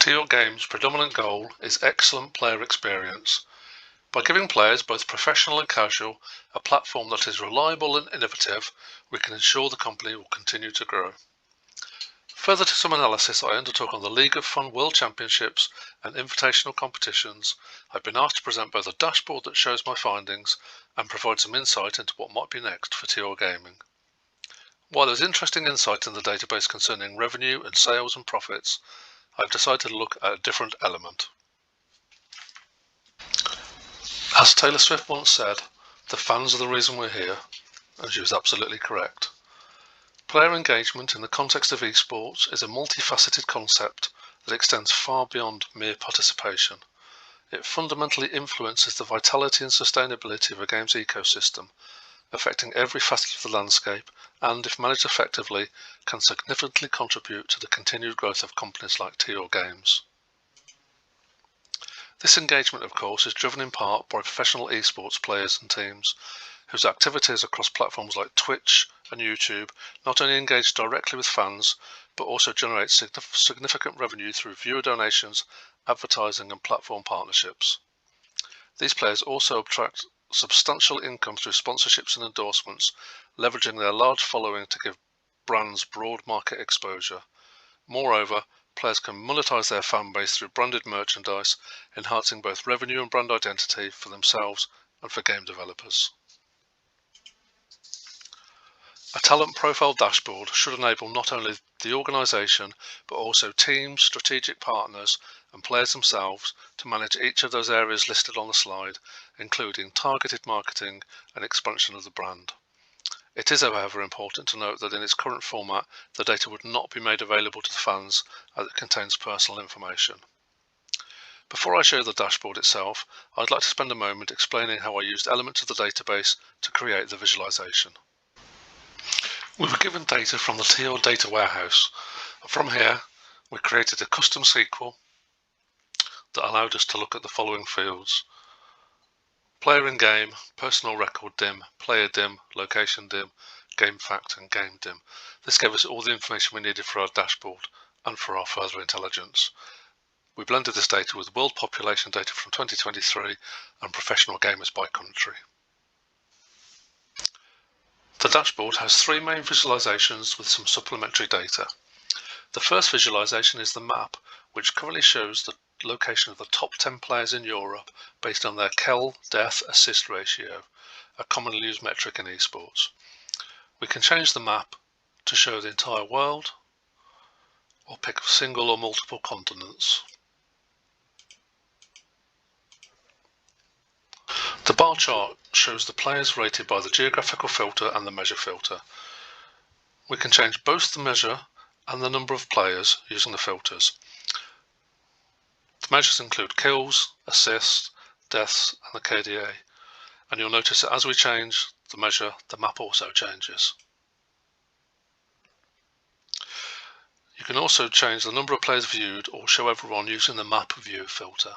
TO Games' predominant goal is excellent player experience. By giving players, both professional and casual, a platform that is reliable and innovative, we can ensure the company will continue to grow. Further to some analysis I undertook on the League of Fun World Championships and invitational competitions, I've been asked to present both a dashboard that shows my findings and provide some insight into what might be next for TO Gaming. While there's interesting insight in the database concerning revenue and sales and profits, I've decided to look at a different element. As Taylor Swift once said, the fans are the reason we're here, and she was absolutely correct. Player engagement in the context of esports is a multifaceted concept that extends far beyond mere participation. It fundamentally influences the vitality and sustainability of a game's ecosystem, affecting every facet of the landscape, and, if managed effectively, can significantly contribute to the continued growth of companies like TO Games. This engagement, of course, is driven in part by professional esports players and teams, whose activities across platforms like Twitch and YouTube not only engage directly with fans, but also generate significant revenue through viewer donations, advertising and platform partnerships. These players also attract substantial income through sponsorships and endorsements, leveraging their large following to give brands broad market exposure. Moreover, players can monetize their fan base through branded merchandise, enhancing both revenue and brand identity for themselves and for game developers. A talent profile dashboard should enable not only the organisation, but also teams, strategic partners and players themselves to manage each of those areas listed on the slide, including targeted marketing and expansion of the brand. It is, however, important to note that in its current format, the data would not be made available to the fans as it contains personal information. Before I show the dashboard itself, I'd like to spend a moment explaining how I used elements of the database to create the visualization. We were given data from the TO data warehouse. From here, we created a custom SQL that allowed us to look at the following fields: player in game, personal record dim, player dim, location dim, game fact and game dim. This gave us all the information we needed for our dashboard and for our further intelligence. We blended this data with world population data from 2023 and professional gamers by country. The dashboard has three main visualizations with some supplementary data. The first visualization is the map, which currently shows the location of the top 10 players in Europe based on their kill, death, assist ratio, a commonly used metric in esports. We can change the map to show the entire world, or pick single or multiple continents. The bar chart shows the players rated by the geographical filter and the measure filter. We can change both the measure and the number of players using the filters. The measures include kills, assists, deaths and the KDA, and you'll notice that as we change the measure, the map also changes. You can also change the number of players viewed or show everyone using the map view filter.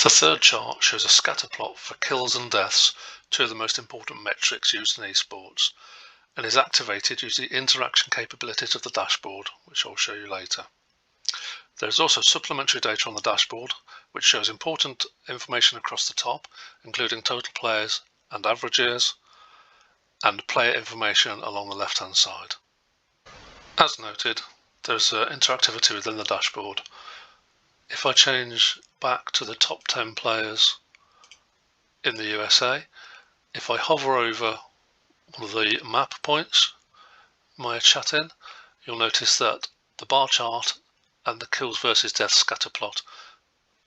The third chart shows a scatter plot for kills and deaths, two of the most important metrics used in esports, and is activated using the interaction capabilities of the dashboard, which I'll show you later. There is also supplementary data on the dashboard, which shows important information across the top, including total players and averages, and player information along the left-hand side. As noted, there's interactivity within the dashboard. If I change back to the top 10 players in the USA, if I hover over one of the map points, my chat in, you'll notice that the bar chart and the kills versus deaths scatter plot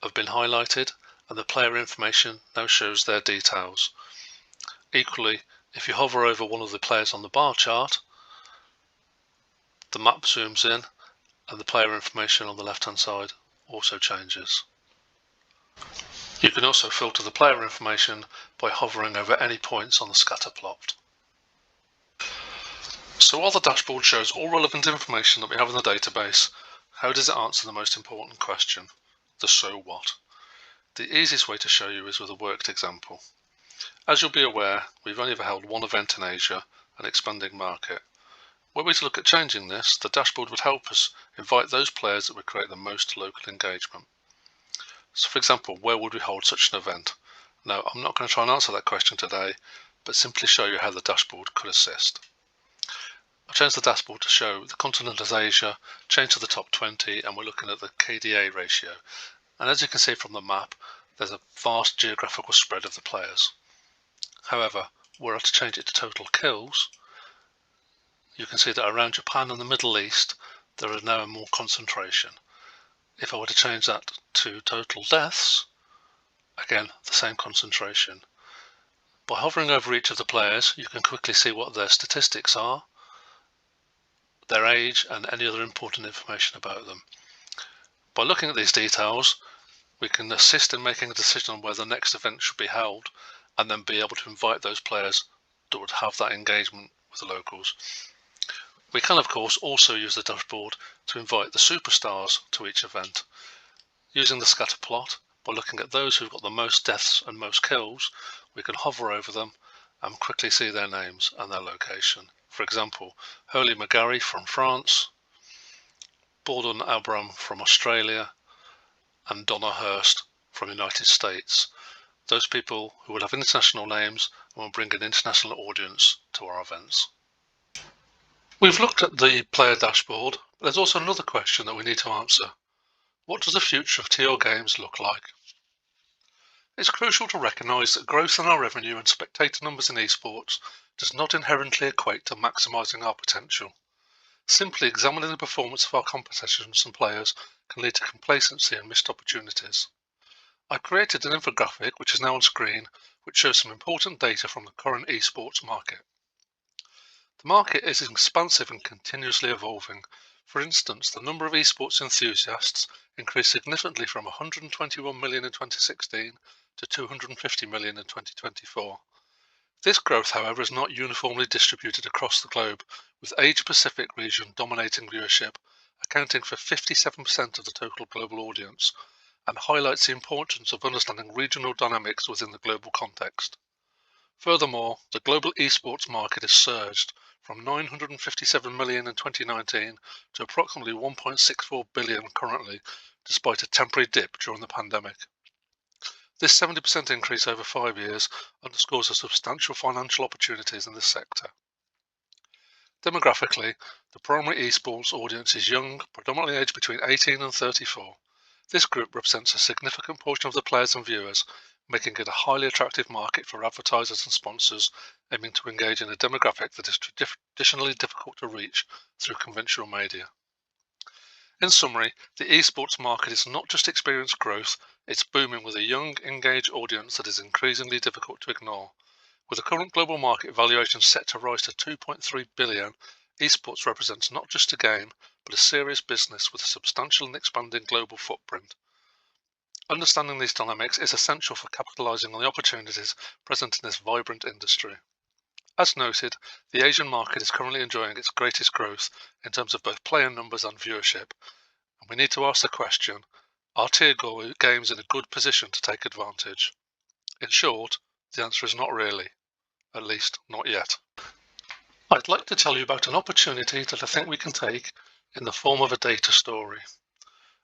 have been highlighted, and the player information now shows their details. Equally, if you hover over one of the players on the bar chart, the map zooms in and the player information on the left hand side also changes. You can also filter the player information by hovering over any points on the scatter plot. So while the dashboard shows all relevant information that we have in the database, how does it answer the most important question, the so what? The easiest way to show you is with a worked example. As you'll be aware, we've only ever held one event in Asia, an expanding market. Were we to look at changing this, the dashboard would help us invite those players that would create the most local engagement. So for example, where would we hold such an event? Now, I'm not going to try and answer that question today, but simply show you how the dashboard could assist. I've changed the dashboard to show the continent as Asia, changed to the top 20, and we're looking at the KDA ratio. And as you can see from the map, there's a vast geographical spread of the players. However, were I to change it to total kills, you can see that around Japan and the Middle East, there is now more concentration. If I were to change that to total deaths, again, the same concentration. By hovering over each of the players, you can quickly see what their statistics are, their age, and any other important information about them. By looking at these details, we can assist in making a decision on where the next event should be held, and then be able to invite those players that would have that engagement with the locals. We can, of course, also use the dashboard to invite the superstars to each event. Using the scatter plot, by looking at those who've got the most deaths and most kills, we can hover over them and quickly see their names and their location. For example, Holy Magari from France, Borden Abram from Australia, and Donna Hurst from the United States. Those people who will have international names and will bring an international audience to our events. We've looked at the player dashboard, but there's also another question that we need to answer. What does the future of TR Games look like? It's crucial to recognise that growth in our revenue and spectator numbers in esports does not inherently equate to maximising our potential. Simply examining the performance of our competitions and players can lead to complacency and missed opportunities. I created an infographic, which is now on screen, which shows some important data from the current esports market. The market is expansive and continuously evolving. For instance, the number of esports enthusiasts increased significantly from 121 million in 2016 to 250 million in 2024. This growth, however, is not uniformly distributed across the globe, with Asia-Pacific region dominating viewership, accounting for 57% of the total global audience, and highlights the importance of understanding regional dynamics within the global context. Furthermore, the global esports market has surged from 957 million in 2019 to approximately 1.64 billion currently, despite a temporary dip during the pandemic. This 70% increase over 5 years underscores the substantial financial opportunities in this sector. Demographically, the primary esports audience is young, predominantly aged between 18 and 34. This group represents a significant portion of the players and viewers, making it a highly attractive market for advertisers and sponsors aiming to engage in a demographic that is traditionally difficult to reach through conventional media. In summary, the esports market is not just experienced growth, it's booming with a young, engaged audience that is increasingly difficult to ignore. With the current global market valuation set to rise to 2.3 billion, esports represents not just a game, but a serious business with a substantial and expanding global footprint. Understanding these dynamics is essential for capitalizing on the opportunities present in this vibrant industry. As noted, the Asian market is currently enjoying its greatest growth in terms of both player numbers and viewership, and we need to ask the question, are TR Games in a good position to take advantage? In short, the answer is not really, at least not yet. I'd like to tell you about an opportunity that I think we can take in the form of a data story.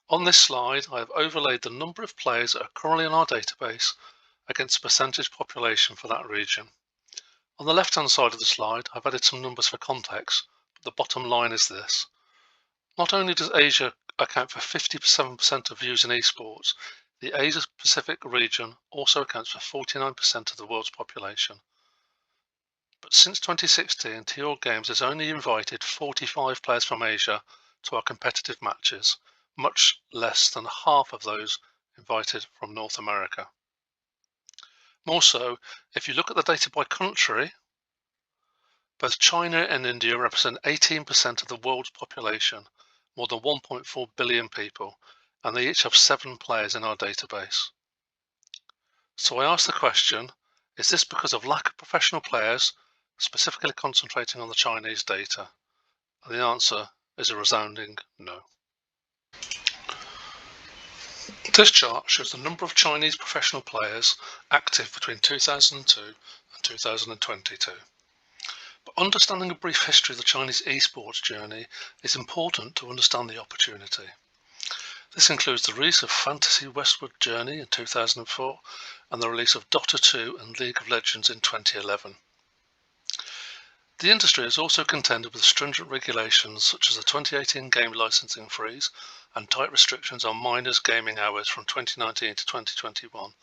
On this slide, I have overlaid the number of players that are currently in our database against the percentage population for that region. On the left-hand side of the slide, I've added some numbers for context, but the bottom line is this. Not only does Asia account for 57% of views in esports, the Asia-Pacific region also accounts for 49% of the world's population. But since 2016, TR Games has only invited 45 players from Asia to our competitive matches, much less than half of those invited from North America. More so, if you look at the data by country, both China and India represent 18% of the world's population, more than 1.4 billion people, and they each have 7 players in our database. So I ask the question, is this because of lack of professional players, specifically concentrating on the Chinese data? And the answer is a resounding no. This chart shows the number of Chinese professional players active between 2002 and 2022. But understanding a brief history of the Chinese esports journey is important to understand the opportunity. This includes the release of Fantasy Westward Journey in 2004 and the release of Dota 2 and League of Legends in 2011. The industry has also contended with stringent regulations such as the 2018 game licensing freeze and tight restrictions on minors' gaming hours from 2019 to 2021.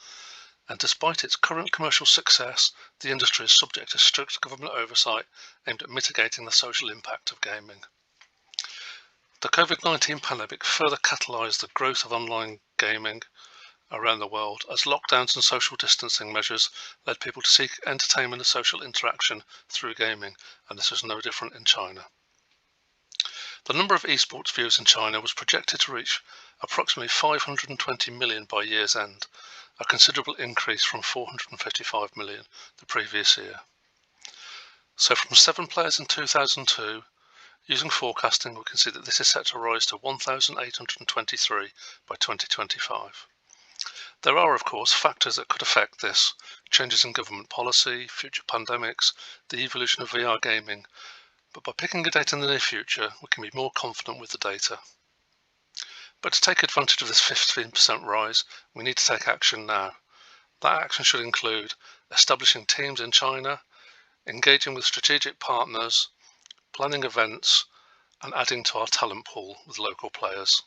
And despite its current commercial success, the industry is subject to strict government oversight aimed at mitigating the social impact of gaming. The COVID-19 pandemic further catalysed the growth of online gaming around the world as lockdowns and social distancing measures led people to seek entertainment and social interaction through gaming, and this was no different in China. The number of esports viewers in China was projected to reach approximately 520 million by year's end, a considerable increase from 455 million the previous year. So from 7 players in 2002, using forecasting we can see that this is set to rise to 1,823 by 2025. There are, of course, factors that could affect this: changes in government policy, future pandemics, the evolution of VR gaming, but by picking a date in the near future, we can be more confident with the data. But to take advantage of this 15% rise, we need to take action now. That action should include establishing teams in China, engaging with strategic partners, planning events, and adding to our talent pool with local players.